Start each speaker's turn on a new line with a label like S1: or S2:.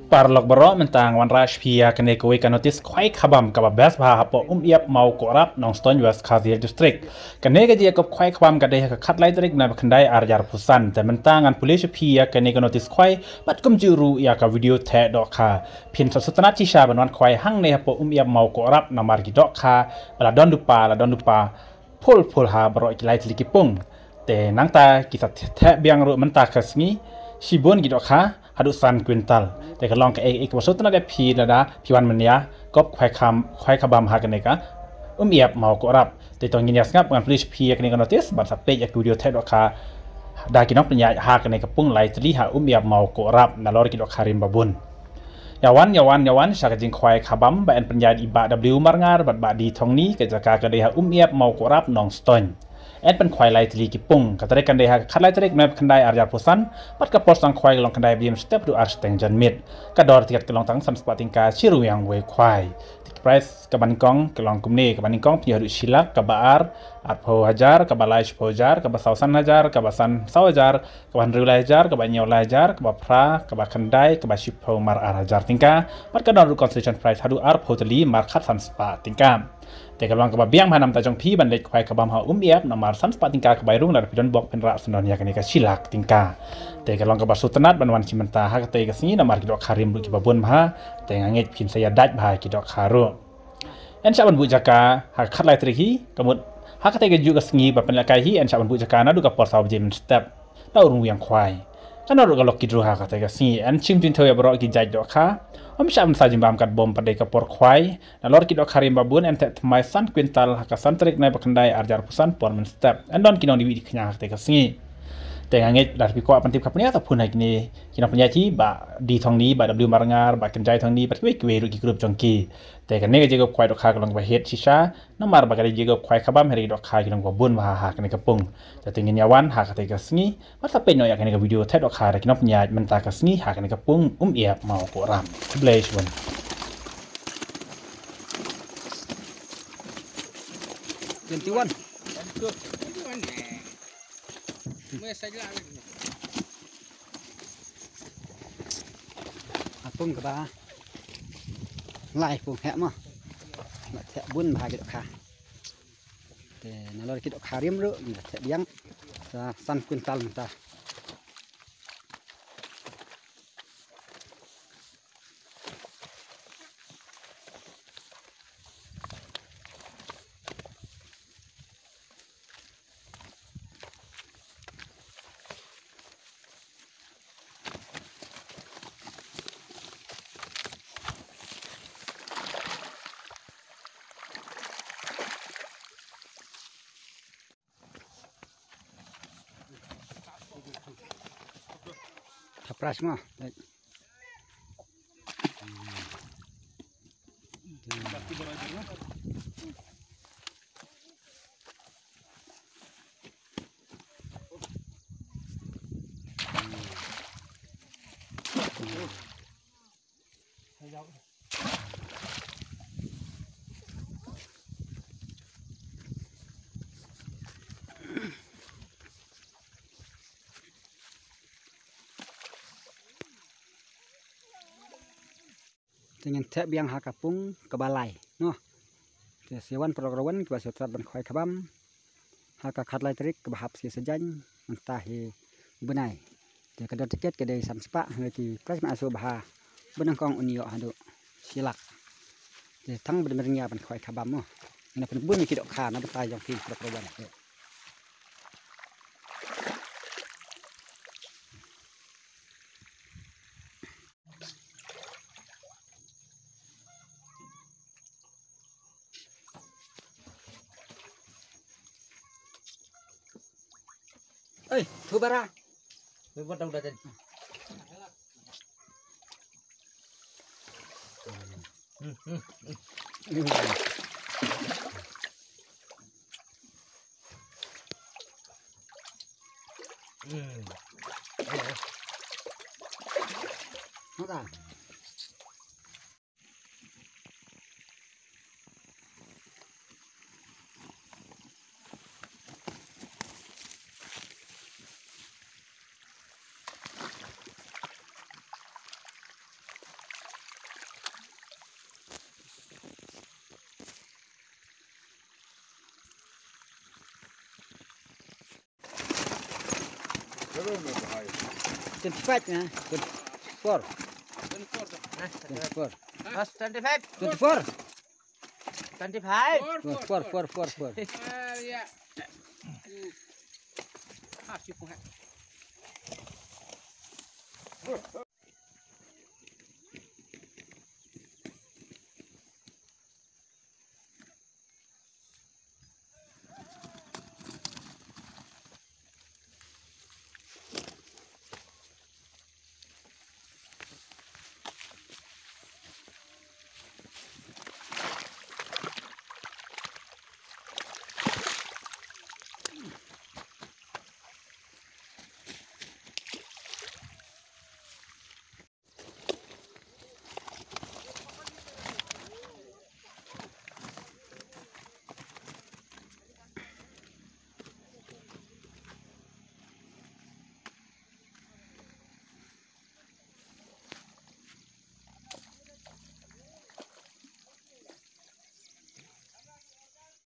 S1: Parlok berok mentang wan Rashpia kene kowe kanotis khwai khabam ka bas bha hapo iap mau korap nong ston west khazir district kene ga je ko khwai khabam ka de ka khat lai trik na khandai arjar pusan te mentang an police phia kene kanotis khwai bat kum juru ya ka video the do kha phin sutana chi sha ban wan khwai hang ne hapo iap mau korap na mar gi do kha la don dupa phul ha bro ki lai tlik pung te nang ta ki sa the biang ru menta khasmi Shibon gitu kah, hadut san kuintal. Tapi kalau ke maksud tu ada pi ada piwan menia, kop khwai kabam ha kene ka, iap mau korap. Tapi tong ini asngap dengan polis pi kene ka notis, bar sampai ya video tek dok ka, dah kinok penya ha kene ka pung lai teli ha iap mau korap, nalor kidok karim babun. Yawan syak jing khwai kabam ba en penya iba W marngar ba di tong ni ke jaka ka de ha iap mau korap nong ston. En khwai lai tli ki pung katare kan dei ha khatlai trek nap khandai arjar posan pat ka pos tang khwai long khandai bim step du ar steng jan mit ka dor tikat kelong tang san spating ka chiru yang we khwai tik price ka banikong kelong kumne ka banikong pnya du silak ka baar at pho hajar ka balai pho hajar ka basausan hajar ka basan sau hajar ka ban ru lai hajar ka ba nyau lai hajar ka ba phra ka ba khandai ka ba ship pho mar ar hajar tingka pat ka dor concession price hadu ar pho tli mar khat san spa tingkaแต่กำลังกับเบี้ยงพานำตาจงพี่บันเล็กควายกระบำหาเอียบนำมาสั้นสปาติงกากระบายรุ่งระดับพิจารณาบอกเป็นระสนนยากันในกชิลักติงกาแต่กำลังกับสุตนัดบันวันชิมันตาฮักเตกสีนำมากิดอกคาริมบุกิบบุญมหาแต่งเงยพินเสียดัดบายกิดอกคารุเอ็นชาบันบุจักาฮักคัดไลตรีฮีกมุดฮักเตกยูกสงีแบบเป็นละกายฮีเอ็นชาบันบุจักานะดูกับปอร์ซาวเจมสเต็ปดาวรุ่งยังควายกันนรกลกิดรูฮักเตกสีเอ็นชิมจินเทยบรอกินใจดอกค่ะOm sajim bam kat bom pada kapor khwai nalor kidok karim babun en tek mai san kuintal hakasan trik nai bakandai arjar pusan pormen step endon kinong diwi diknya hak tek singi tenganget dar piko apantip kapnya ataupun hak ni kinong penyaji ba di thong ni ba W marangar ba kenjai thong ni ba kwe ru ki grup jongki tekan ne jego khwai dok khak long ba het shisha namar ba kali jego khwai khabam heri dok khak kinong babun ba hak ni kapung tetingin yawan hak tek singi masa penyo yak ni video tek dok khak kinong penyaj menta ka singi hak ni kapung iap mau ko ram Blaze one.
S2: Twenty-one. Apung ke ba? Lai pung hek mah. Nak hek bun bah gitu kah. Te nalor kita karim ru, hek biang sa san kuintal mentah. Tapras mah. Dengan tek biang hakapung kebalai, no. Sewan programan kita setrat ban khwai khabam, haka khatlai trik ke bahap si sejan, entah benai. Dia kada tiket ke dei sam spa lagi price masuk bah benang kong unio hadu silak. Dia tang benernya ban khwai khabam mo. Ina pen bun kidok kha na betai jong ki program. Thu bara. Buat dah tadi. Mana? 25 na 24 24
S3: Mas 25.
S2: 24
S3: 25.
S2: 4
S3: Ya.